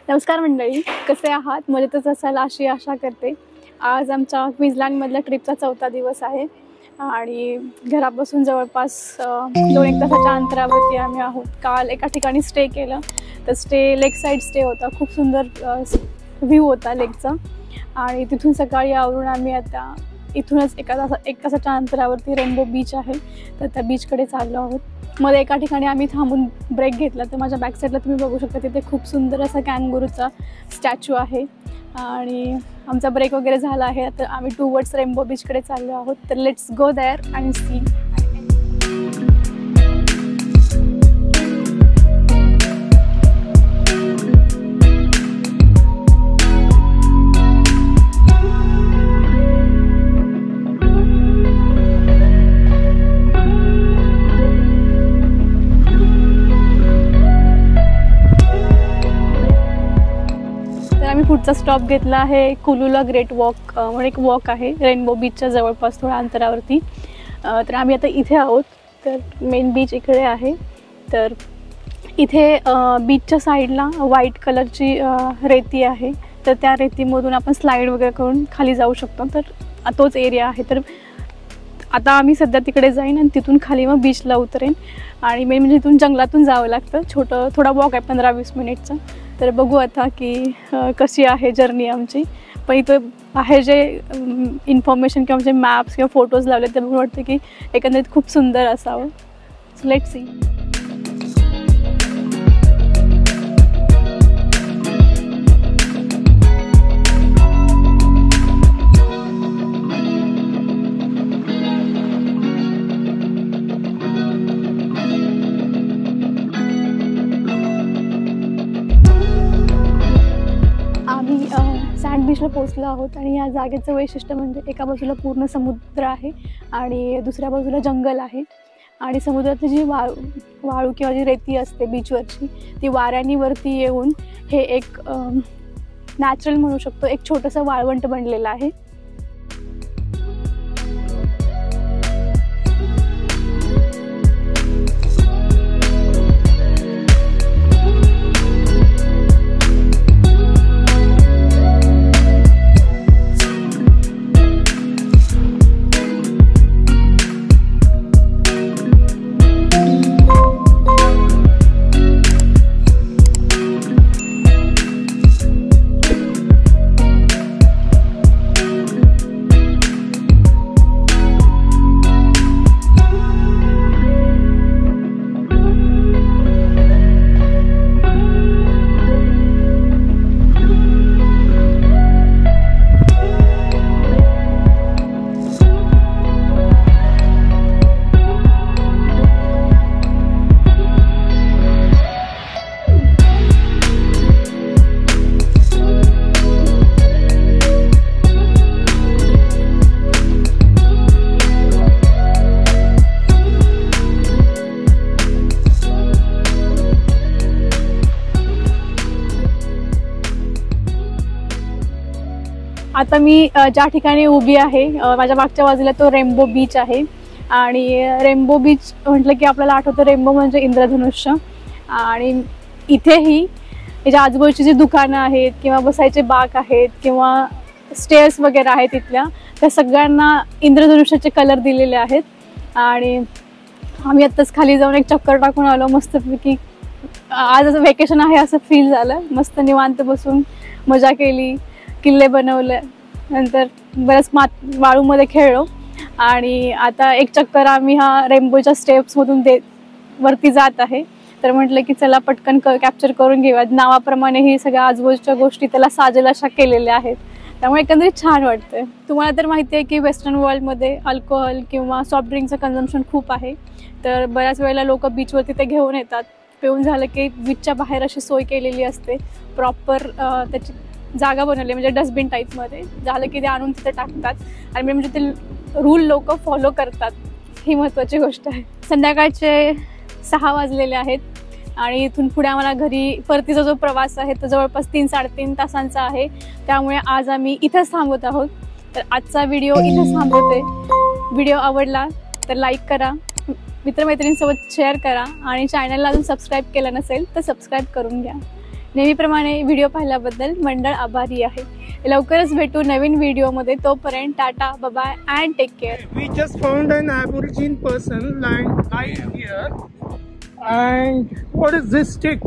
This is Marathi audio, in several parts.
नमस्कार मंडळी, कसे आहात? मजेतच असाल अशी आशा करते। आज आमच्या क्वीन्सलँडमधल्या ट्रिपचा चौथा दिवस आहे आणि घरापासून जवळपास 2-1 तासाच्या अंतरावरती आम्ही आहोत। काल एका ठिकाणी स्टे केलं, तर स्टे लेक साईड स्टे होता। खूप सुंदर व्ह्यू होता लेकचा आणि तिथून सकाळी आवरून आम्ही आता इथूनच 1 तासाच्या अंतरावरती रेनबो बीच आहे, तर त्या बीचकडे चाललो आहोत। मध्ये एका ठिकाणी आम्ही थांबून ब्रेक घेतला, तर माझ्या बॅक साईडला तुम्ही बघू शकता तिथे खूप सुंदर असा कॅंगुरूचा स्टॅच्यू आहे आणि आमचा ब्रेक वगैरे झाला आहे। आता आम्ही टुवर्ड्स रेनबो बीचकडे चाललो आहोत, तर let's go there and see. आम्ही पुढचा स्टॉप घेतला आहे कुलुला ग्रेट वॉक म्हणून एक वॉक आहे रेनबो बीचच्या जवळपास थोड्या अंतरावरती। तर आम्ही आता इथे आहोत, तर मेन बीच इकडे आहे। तर इथे बीचच्या साईडला व्हाईट कलरची रेती आहे, तर त्या रेतीमधून आपण स्लाईड वगैरे करून खाली जाऊ शकतो। तर तोच एरिया आहे। तर आता आम्ही सध्या तिकडे जाईन आणि तिथून खाली मग बीचला उतरेन आणि मेन म्हणजे इथून जंगलातून जावं लागतं। थोडा वॉक आहे 15-20 मिनिटचा। तर बघू आता की कशी आहे जर्नी आमची। पण इथं बाहेर जे इन्फॉर्मेशन किंवा जे मॅप्स किंवा फोटोज लावले ते बघून वाटतं की एकंदरीत खूप सुंदर असावं। So let's see. सँड बीचला पोहोचलो आहोत आणि या जागेचं वैशिष्ट्य म्हणजे एका बाजूला पूर्ण समुद्र आहे आणि दुसऱ्या बाजूला जंगल आहे आणि समुद्रातली जी वाळू किंवा जी रेती असते बीचवरची ती वाऱ्याने वरती येऊन हे एक नॅचरल म्हणू शकतो एक छोटंसं वाळवंट बनलेलं आहे। आता मी ज्या ठिकाणी उभी आहे माझ्या मागच्या बाजूला तो रेनबो बीच आहे आणि रेनबो बीच म्हटलं की आपल्याला आठवतं रेनबो म्हणजे इंद्रधनुष्य। आणि इथेही याच्या आजूबाजूची जी दुकानं आहेत किंवा बसायचे बाग आहेत किंवा स्टेअर्स वगैरे आहेत तिथल्या त्या सगळ्यांना इंद्रधनुष्याचे कलर दिलेले आहेत। आणि आम्ही आत्ताच खाली जाऊन एक चक्कर टाकून आलो मस्तपैकी। आज असं वेकेशन आहे असं फील झालं। मस्त निवांत बसून मजा केली, किल्ले बनवले, नंतर बरंच वाळूमध्ये खेळलो आणि आता एक चक्कर आम्ही हा रेनबोच्या स्टेप्समधून वरती जात आहे। तर म्हटलं की चला पटकन कॅप्चर करून घेऊया। नावाप्रमाणे ही सगळ्या आजूबाजूच्या गोष्टी त्याला साजेल अशा केलेल्या आहेत, त्यामुळे एकंदरीत छान वाटतंय। तुम्हाला तर माहिती आहे की वेस्टर्न वर्ल्डमध्ये अल्कोहोल किंवा सॉफ्ट ड्रिंकचं कन्झम्पशन खूप आहे, तर बऱ्याच वेळेला लोक बीचवरती ते घेऊन येतात। पिऊन झालं की बीचच्या बाहेर अशी सोय केलेली असते, प्रॉपर त्याची जागा बनवली म्हणजे डस्टबिन टाईपमध्ये, झालं की ते आणून तिथे टाकतात आणि म्हणजे ते रूल लोक फॉलो करतात, ही महत्त्वाची गोष्ट आहे। संध्याकाळचे 6 वाजलेले आहेत आणि इथून पुढे आम्हाला घरी परतीचा जो प्रवास आहे तो जवळपास 3-3.5 तासांचा आहे, त्यामुळे आज आम्ही इथेच थांबत आहोत। तर आजचा व्हिडिओ इथेच थांबवते। व्हिडिओ आवडला तर लाईक करा, मित्रमैत्रिणींसोबत शेअर करा आणि चॅनलला अजून सबस्क्राईब केलं नसेल तर सबस्क्राईब करून घ्या। नेहमीप्रमाणे व्हिडिओ पाहिल्याबद्दल मंडळ आभारी आहे. लवकरच भेटू नवीन व्हिडिओमध्ये. तोपर्यंत tata, bye and take care. We just found an Aborigine person lying here. And what is this stick?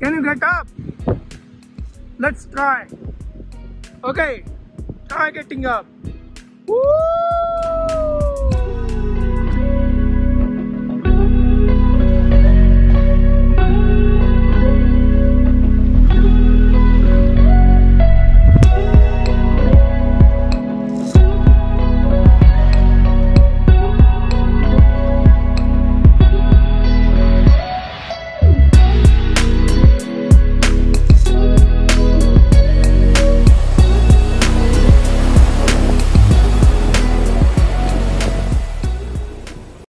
Can you get up? Let's try. Okay, try getting up. Woo!